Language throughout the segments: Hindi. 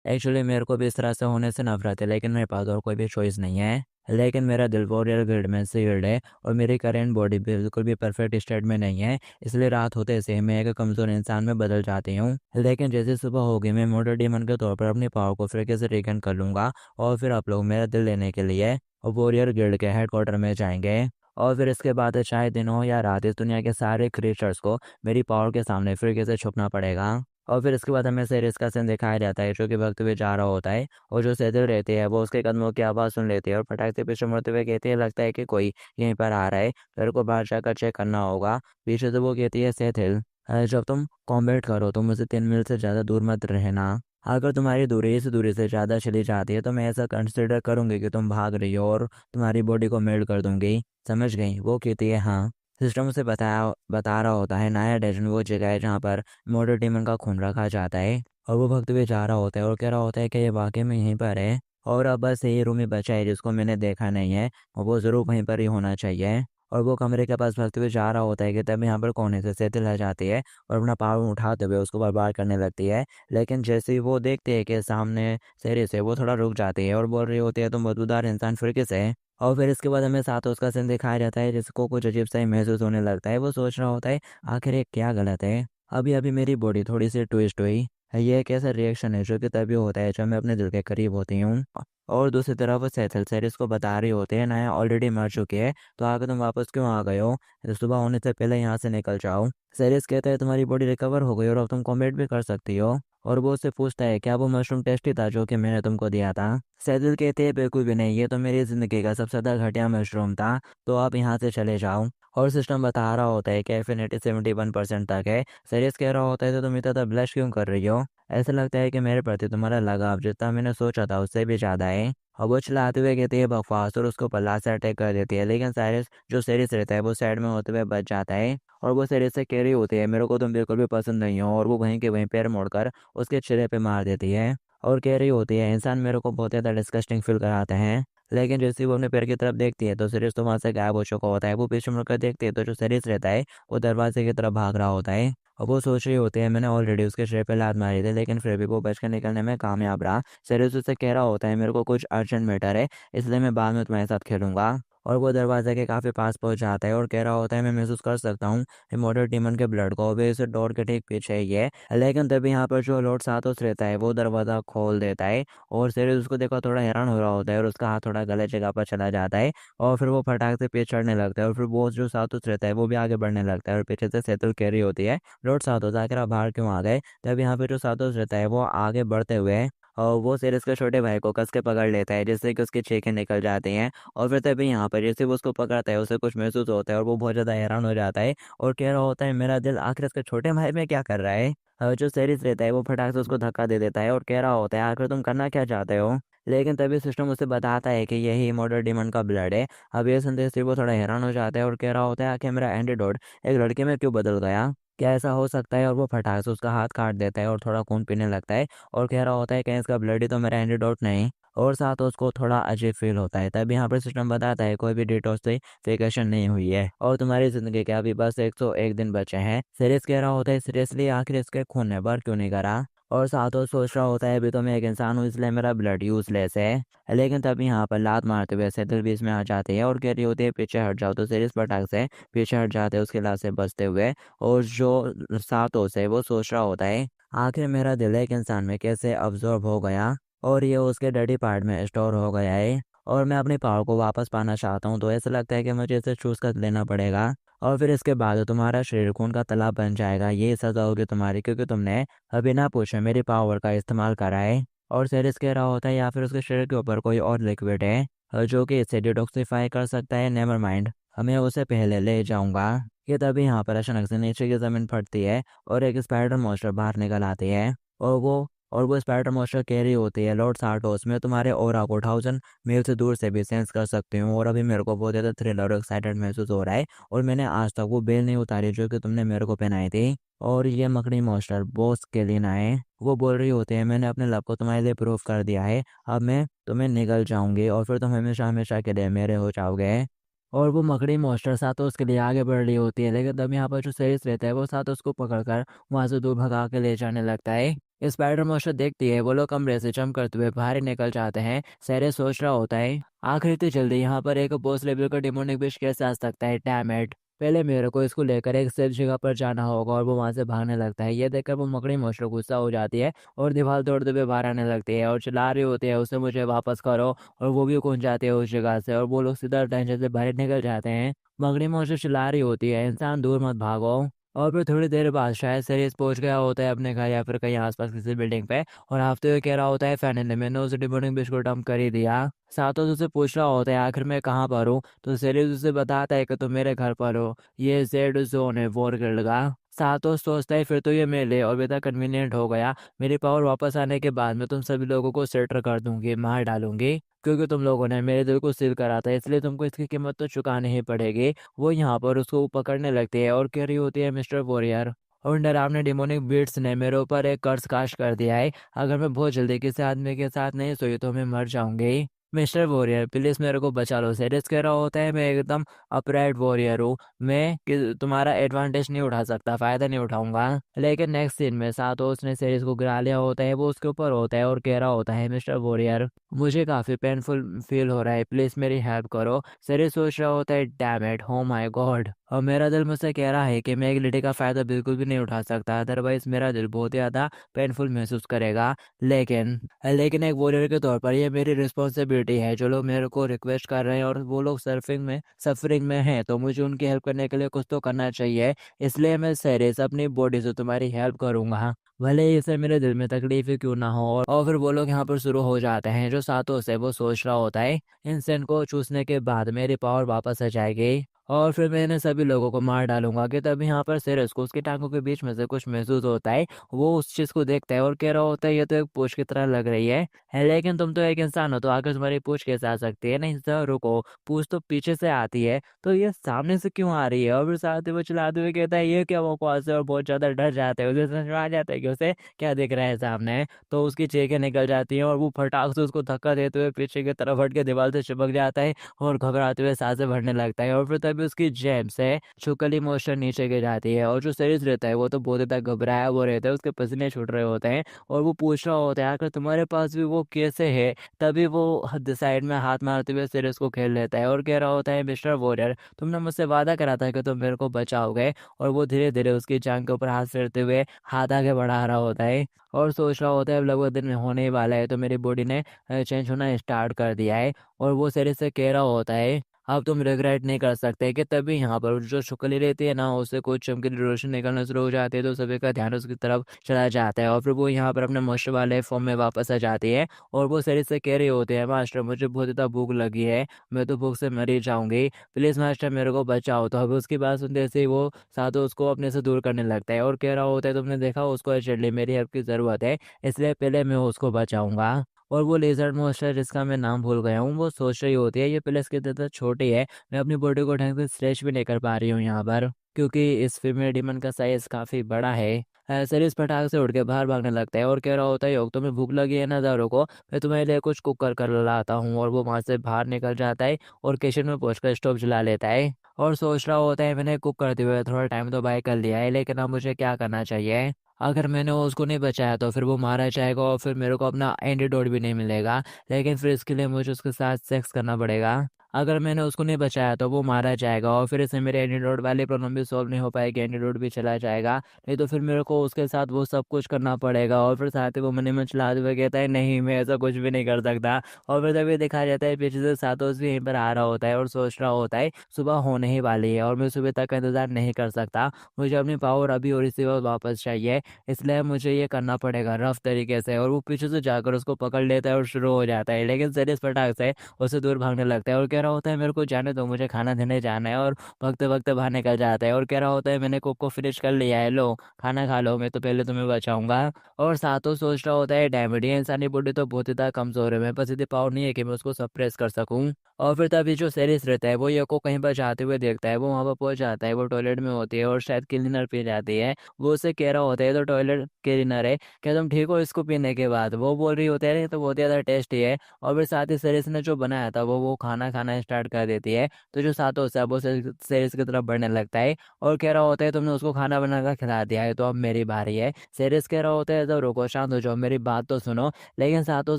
एक्चुअली मेरे को भी इस तरह से होने से नफरत है, लेकिन मेरे पास और कोई भी चॉइस नहीं है। लेकिन मेरा दिल वॉरियर गिल्ड में सील्ड है और मेरी करेंट बॉडी बिल्कुल भी परफेक्ट स्टेट में नहीं है, इसलिए रात होते से मैं एक कमज़ोर इंसान में बदल जाती हूँ। लेकिन जैसे सुबह होगी मैं मोटर डीमन के तौर पर अपनी पावर को फिर से रिकन कर लूँगा और फिर आप लोग मेरा दिल लेने के लिए वॉरियर गिल्ड के हेडक्वार्टर में जाएंगे। और फिर इसके बाद चाहे दिन हो या रात, इस दुनिया के सारे क्रिएचर्स को मेरी पावर के सामने फिर से छुपना पड़ेगा। और फिर इसके बाद हमें सेरिस का सीन दिखाया जाता है जो कि वक्त हुए जा रहा होता है, और जो सेदिल रहती है वो उसके कदमों की आवाज़ सुन लेती है और फटाक से पीछे मुड़ते हुए कहती है, लगता है कि कोई यहीं पर आ रहा है, तेरे को बाहर जाकर चेक करना होगा। पीछे से वो कहती है, सेथिल जब तुम कॉम्बैट करो तो मुझसे 3 मील से ज़्यादा दूर मत रहना। अगर तुम्हारी दूरी इस दूरी से ज़्यादा चली जाती है तो मैं ऐसा कंसिडर करूँगी कि तुम भाग रही हो और तुम्हारी बॉडी को मेल्ट कर दूंगी। समझ गई? वो कहती है, हाँ। सिस्टम उसे बता रहा होता है नाया डेजन वो जगह है जहाँ पर मोटर डीमन का खून रखा जाता है। और वो भक्त भी जा रहा होता है और कह रहा होता है कि ये वाकई में यहीं पर है, और अब बस यही रूम ही बचा है जिसको मैंने देखा नहीं है, और वो ज़रूर वहीं पर ही होना चाहिए। और वो कमरे के पास भक्त भी जा रहा होता है कि तब यहाँ पर कोने से सेतिल आ जाती है और अपना पाँव उठाते हुए उसको बर्बाद करने लगती है। लेकिन जैसे ही वो देखती है कि सामने सेरी से, वो थोड़ा रुक जाती है और बोल रही होती है, तुम बदबूदार इंसान फिर किसे। और फिर इसके बाद हमें साथ उसका सीन दिखाया जाता है जिसको कुछ अजीब सा ही महसूस होने लगता है। वो सोच रहा होता है, आखिर ये क्या गलत है, अभी अभी मेरी बॉडी थोड़ी सी ट्विस्ट हुई है, ये एक ऐसा रिएक्शन है जो कि तभी होता है जब मैं अपने दिल के करीब होती हूँ। और दूसरी तरफ वो सैथल सेरिस को बता रही होती है, नया ऑलरेडी मर चुकी है, तो आगे तुम वापस क्यों आ गए हो, तो सुबह होने से पहले यहाँ से निकल जाओ। सेरिस कहता है, तुम्हारी बॉडी रिकवर हो गई और अब तुम कॉम्बैट भी कर सकती हो। और वो उससे पूछता है, क्या वो मशरूम टेस्टी था जो कि मैंने तुमको दिया था। सैदुल कहते हैं, बिल्कुल भी नहीं, ये तो मेरी ज़िंदगी का सबसे ज़्यादा घटिया मशरूम था, तो आप यहाँ से चले जाओ। और सिस्टम बता रहा होता है कि एफिनिटी 71% तक है। सीरियस कह रहा होता है, तो तुम इतना ब्लश क्यों कर रही हो, ऐसा लगता है कि मेरे प्रति तुम्हारा लगाव जितना मैंने सोचा था उससे भी ज़्यादा है। और वो चिल्लाते हुए कहती है बकवास, और उसको पल्ला से अटैक कर देती है। लेकिन साइरस जो सीरियस रहता है वो साइड में होते हुए बच जाता है। और वो सीरियस से कह रही होती है, मेरे को तुम बिल्कुल भी पसंद नहीं हो, और वो वहीं के वहीं पैर मोड़कर उसके चेहरे पे मार देती है। और कह रही होती है, इंसान मेरे को बहुत ज़्यादा डिस्गस्टिंग फील कराते हैं। लेकिन जैसे ही वो अपने पैर की तरफ देखती है तो सिरिस तो वहाँ से गायब हो चुका होता है। वो पीछे मुड़कर देखती है तो जो सिरिस रहता है वो दरवाजे की तरफ भाग रहा होता है। और वो सोच रही होती है, मैंने ऑलरेडी उसके सिर पे लात मारी थी, लेकिन फिर भी वो बच कर निकलने में कामयाब रहा। सिरिस उससे कह रहा होता है, मेरे को कुछ अर्जेंट मैटर है, इसलिए मैं बाद में तुम्हारे साथ खेलूंगा। और वो दरवाजे के काफ़ी पास पहुंच जाता है और कह रहा होता है, मैं महसूस कर सकता हूँ इमोर्टल डीमन के ब्लड को, वे इस डोर के ठीक पीछे ही है। लेकिन तभी यहाँ पर जो लॉर्ड साथोस रहता है वो दरवाज़ा खोल देता है। और सिरिस उसको देखकर थोड़ा हैरान हो रहा होता है और उसका हाथ थोड़ा गलत जगह पर चला जाता है। और फिर वो फटाक से पीछे चढ़ने लगता है और फिर वो जो साथोस रहता है वो भी आगे बढ़ने लगता है और पीछे से सेतुल कह रही होती है, लॉर्ड साथोस आखिर आप बाहर क्यों आ गए। तब यहाँ पे जो साथोस रहता है वो आगे बढ़ते हुए और वो सिरिस के छोटे भाई को कस के पकड़ लेता है, जिससे कि उसकी चीखें निकल जाती हैं। और फिर तभी यहाँ पर जैसे वो उसको पकड़ता है उसे कुछ महसूस होता है और वो बहुत ज़्यादा हैरान हो जाता है और कह रहा होता है, मेरा दिल आखिर इसके छोटे भाई में क्या कर रहा है। जो सेरिस रहता है वो फटाक से उसको धक्का दे देता है और कह रहा होता है, आखिर तुम करना क्या चाहते हो। लेकिन तभी सिस्टम उसे बताता है कि यही मॉडल डीमन का ब्लड है। अब ये सुनते से वो थोड़ा हैरान हो जाता है और कह रहा होता है, आखिर मेरा एंटीडोट एक लड़के में क्यों बदल गया, क्या ऐसा हो सकता है। और वो फटाक से उसका हाथ काट देता है और थोड़ा खून पीने लगता है और कह रहा होता है, कहीं इसका ब्लड ही तो मेरा एंटीडोट नहीं। और साथ उसको थोड़ा अजीब फील होता है। तब यहाँ पर सिस्टम बताता है, कोई भी डिटॉक्सिफिकेशन नहीं हुई है और तुम्हारी जिंदगी के अभी बस 101 दिन बचे हैं। सीरियस कह रहा होता है, सीरियसली आखिर इसके खून ने बार क्यों नहीं करा। और साथ वो सोच रहा होता है, अभी तो मैं एक इंसान हूँ इसलिए मेरा ब्लड यूजलेस है। लेकिन तभी यहाँ पर लात मारते हुए सेतल बीच में आ जाती है और कह रही होती है, पीछे हट जाओ। तो सीरियस पटाख से पीछे हट जाते हैं उसके लात से बचते हुए। और जो सातों है वो सोच रहा होता है, आखिर मेरा दिल एक इंसान में कैसे अब्जॉर्ब हो गया और ये उसके डैडी पार्ट में स्टोर हो गया है। और मैं अपनी पावर को वापस पाना चाहता हूँ, तो ऐसा लगता है कि मुझे इसे चूज कर लेना पड़ेगा। और फिर इसके बाद तुम्हारा शरीर खून का तालाब बन जाएगा, ये सजा होगी तुम्हारी, क्योंकि तुमने अभी ना पूछे मेरी पावर का इस्तेमाल करा है। और सेरिस कह रहा होता है, या फिर उसके शरीर के ऊपर कोई और लिक्विड है जो कि इसे डिटॉक्सिफाई कर सकता है। नेवर माइंड, हमें उसे पहले ले जाऊंगा। ये तभी यहाँ पर अचानक से नीचे की ज़मीन फटती है और एक स्पाइडर मॉन्स्टर बाहर निकल आती है। और वो स्पाइडर मॉन्स्टर कह रही होती है, लॉर्ड सार्टोस, मैं तुम्हारे ऑरा को 1000 मील से दूर से भी सेंस कर सकती हूँ और अभी मेरे को बहुत ज़्यादा थ्रिल और एक्साइटेड महसूस हो रहा है। और मैंने आज तक वो बेल नहीं उतारी जो कि तुमने मेरे को पहनाई थी। और ये मकड़ी मॉन्स्टर बॉस के लिए ना है। वो बोल रही होती है, मैंने अपने लव को तुम्हारे लिए प्रूफ कर दिया है, अब मैं तुम्हें निकल जाऊंगी और फिर तुम हमेशा हमेशा के लिए मेरे हो जाओगे। और वो मकड़ी मॉन्स्टर साथ उसके लिए आगे बढ़ रही होती है, लेकिन तब यहाँ पर जो सेरिस रहता है वो साथ उसको पकड़कर वहां से दूर भगा के ले जाने लगता है। स्पाइडर मोशन देखती है, वो लोग कमरे से जंप करते हुए बाहर ही निकल जाते हैं। सैरे सोच रहा होता है आखिर इतनी जल्दी यहाँ पर एक बॉस लेवल का डिमोनिक विश कैसे आ सकता है, डैम इट। पहले मेरे को इसको लेकर एक सेफ जगह पर जाना होगा। और वो वहां से भागने लगता है। ये देखकर वो मकड़ी मोशरो गुस्सा हो जाती है और दीवार तोड़ते हुए बाहर आने लगती है और चिल्ला रही होती है उसे मुझे वापस करो। और वो भी कूद जाती है उस जगह से और वो लोग सीधा टेंशन से बाहर निकल जाते हैं। मकड़ी मोशरो चिल्ला रही होती है इंसान दूर मत भागो। और फिर थोड़ी देर बाद शायद सीरीज पहुंच गया होता है अपने घर या फिर कहीं आसपास किसी बिल्डिंग पे। और हाफते हुए कह रहा होता है फाइनली मैंने उस डिमोनिक बिश को डंप कर ही दिया। सातों उससे पूछ रहा होता है आखिर मैं कहाँ पर हूँ। तो सीरीज उसे बताता है कि तुम मेरे घर पर हो। ये जेड जोन है वॉर गिल्ड का। सातों सोचता है फिर तो ये मेले और बेहद कन्वीनियंट हो गया। मेरी पावर वापस आने के बाद मैं तुम सभी लोगों को सेटर कर दूंगी, मार डालूंगी। क्योंकि तुम लोगों ने मेरे दिल को सील करा था इसलिए तुमको इसकी कीमत तो चुकानी ही पड़ेगी। वो यहाँ पर उसको पकड़ने लगती है और कह रही होती है मिस्टर वॉरियर और डरावने डिमोनिक बीट्स ने मेरे ऊपर एक कर्ज काश कर दिया है। अगर मैं बहुत जल्दी किसी आदमी के साथ नहीं सोई तो मैं मर जाऊंगी। मिस्टर वॉरियर प्लीज मेरे को बचा लो। सीरियस कह रहा होता है मैं एकदम अपराइट वॉरियर हूँ। मैं तुम्हारा एडवांटेज नहीं उठा सकता, फायदा नहीं उठाऊंगा। लेकिन नेक्स्ट सीन में सातों उसने सीरीज को गिरा लिया होता है। वो उसके ऊपर होता है और कह रहा होता है मिस्टर वॉरियर मुझे काफी पेनफुल फील हो रहा है, प्लीज मेरी हेल्प करो। सीरीज सोच रहा होता है डैम इट, हो माय गॉड। और मेरा दिल मुझसे कह रहा है कि मैं एक लेडी का फायदा बिल्कुल भी नहीं उठा सकता, अदरवाइज मेरा दिल बहुत ज़्यादा पेनफुल महसूस करेगा। लेकिन लेकिन एक वॉरियर के तौर पर ये मेरी रिस्पॉन्सिबिलिटी है। जो लोग मेरे को रिक्वेस्ट कर रहे हैं और वो लोग सफरिंग में हैं तो मुझे उनकी हेल्प करने के लिए कुछ तो करना चाहिए। इसलिए मैं सीरियस अपनी बॉडी से तुम्हारी हेल्प करूंगा, भले ही इसे मेरे दिल में तकलीफ ही क्यों ना हो। और फिर वो लोग यहाँ पर शुरू हो जाते हैं। जो सातों से वो सोच रहा होता है इंसेंट को चूसने के बाद मेरी पावर वापस आ जाएगी और फिर मैं इन्हें सभी लोगों को मार डालूंगा। कि तभी यहाँ पर सिरस को उसकी टांगों के बीच में से कुछ महसूस होता है। वो उस चीज को देखता है और कह रहा होता है ये तो एक पूंछ की तरह लग रही है लेकिन तुम तो एक इंसान हो तो आकर तुम्हारी पूंछ कैसे आ सकती है। नहीं सर रुको, पूंछ तो पीछे से आती है तो ये सामने से क्यों आ रही है। और फिर साथ ही वो चिल्लाते हुए कहता है ये क्या बकवास है और बहुत ज्यादा डर जाता है। उसे समझ में आ जाता है कि उसे क्या दिख रहा है सामने। तो उसकी चेखें निकल जाती हैं और वो फटाक से उसको धक्का देते हुए पीछे की तरफ हट के दीवार से चिपक जाता है और घबराते हुए सांसें भरने लगता है। और फिर तभी उसकी जेब से छुकल इमोशन नीचे गिर जाती है और जो सीरीज रहता है वो तो बहुत ज्यादा घबराया वो रहता है, उसके पसीने छूट रहे होते हैं। और वो पूछ रहा होता है आखिर तुम्हारे पास भी वो कैसे है। तभी वो साइड में हाथ मारते हुए सीरीज को खेल लेता है और कह रहा होता है मिस्टर वॉरियर तुमने मुझसे वादा करा था कि तुम मेरे को बचाओगे। और वो धीरे धीरे उसकी जांग के ऊपर हाथ फेरते हुए हाथ आगे बढ़ा रहा होता है और सोच रहा होता है अब लगभग दिन में होने ही वाला है तो मेरी बॉडी ने चेंज होना स्टार्ट कर दिया है। और वो सिर से कह रहा होता है अब तुम रिग्रेट नहीं कर सकते। कि तभी यहाँ पर जो शुक्ली रहती है ना उससे कुछ चमकीली रोशनी निकलना शुरू हो जाती है तो सभी का ध्यान उसकी तरफ चला जाता है और फिर वो यहाँ पर अपने मशर वाले फॉर्म में वापस आ जाती है। और वो शरीर से कह रही होती है मास्टर मुझे बहुत ज़्यादा भूख लगी है, मैं तो भूख से मर ही जाऊंगी, प्लीज़ मास्टर मेरे को बचाओ। तो अभी उसकी बात सुनते से ही वो साधु उसको अपने से दूर करने लगता है और कह रहा होता है तुमने देखा उसको अर्जेंटली मेरी हेल्प की ज़रूरत है इसलिए पहले मैं उसको बचाऊंगा। और वो लेजर मोस्टर जिसका मैं नाम भूल गया हूँ वो सोच रही होती है ये प्लेस की तरह छोटी है, मैं अपनी बॉडी को ढंग से स्ट्रेच भी नहीं कर पा रही हूँ यहाँ पर क्योंकि इस फीमेल डिमन का साइज काफ़ी बड़ा है। सरिस फटाक से उड़ के बाहर भागने लगता है और कह रहा होता है योग तुम्हें भूख लगी है ना, दारू को मैं तुम्हारे लिए कुछ कुक कर कर लाता हूँ। और वो वहां से बाहर निकल जाता है और किचन में पहुंचकर स्टोव जला लेता है और सोच रहा होता है मैंने कुक करते हुए थोड़ा टाइम तो बाय कर लिया है लेकिन अब मुझे क्या करना चाहिए। अगर मैंने उसको नहीं बचाया तो फिर वो मारा जाएगा और फिर मेरे को अपना एंटीडोट भी नहीं मिलेगा। लेकिन फिर इसके लिए मुझे उसके साथ सेक्स करना पड़ेगा। अगर मैंने उसको नहीं बचाया तो वो मारा जाएगा और फिर इससे मेरे एंटीडोट वाली प्रॉब्लम भी सॉल्व नहीं हो पाएगी, एंटीडोट भी चला जाएगा। नहीं तो फिर मेरे को उसके साथ वो सब कुछ करना पड़ेगा। और फिर साथ ही वो मन में चलाते हुए कहता है नहीं मैं ऐसा कुछ भी नहीं कर सकता। और फिर तभी दिखाया जाता है पीछे से सातों भी यहीं पर आ रहा होता है और सोच रहा होता है सुबह होने ही वाली है और मैं सुबह तक का इंतजार नहीं कर सकता, मुझे अपनी पावर अभी और इसी वक्त वापस चाहिए। इसलिए मुझे ये करना पड़ेगा रफ तरीके से। और वो पीछे से जाकर उसको पकड़ लेता है और शुरू हो जाता है लेकिन सीरियस फटाक से उससे दूर भागने लगता है और कह रहा होता है मेरे को जाने दो मुझे खाना देने जाना है। और वक्त वक्त बाहर निकल जाता है और कह रहा होता है मैंने कुक को फिनिश कर लिया है, लो खाना खा लो, मैं तो पहले तुम्हें बचाऊंगा। और साथों सोच रहा होता है डैमेड ये इंसानी बॉडी तो बहुत ही ज्यादा कमजोर है, मेरे पास इतनी पावर नहीं है कि मैं उसको सप्रेस कर सकूं। और फिर तभी जो सेरिस रहता है वो ये को कहीं पर जाते हुए देखता है, वो वहां पर पहुंच जाता है, वो टॉयलेट में होती है और शायद क्लीनर पी जाती है। वो उससे कह रहा होता है तो टॉयलेट क्लीनर है, क्या तुम ठीक हो इसको पीने के बाद। वो बोल रही होती है तो बहुत ज़्यादा टेस्टी है। और फिर साथ ही सरिस ने जो बनाया था वो खाना खाना खाना स्टार्ट कर देती है। तो जो सातों है वो सेरिस की तरफ बढ़ने लगता है और कह रहा होता है तुमने उसको खाना बनाकर खिला दिया है तो अब मेरी बारी है। सेरिस कह रहा होता है तो रुको, शांत हो जाओ, मेरी बात तो सुनो। लेकिन सातों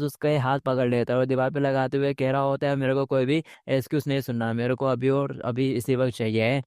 उसका हाथ पकड़ लेता है और दीवार पे लगाते हुए कह रहा होता है मेरे को कोई भी एक्सक्यूज नहीं सुनना, मेरे को अभी और अभी इसी वक्त चाहिए है।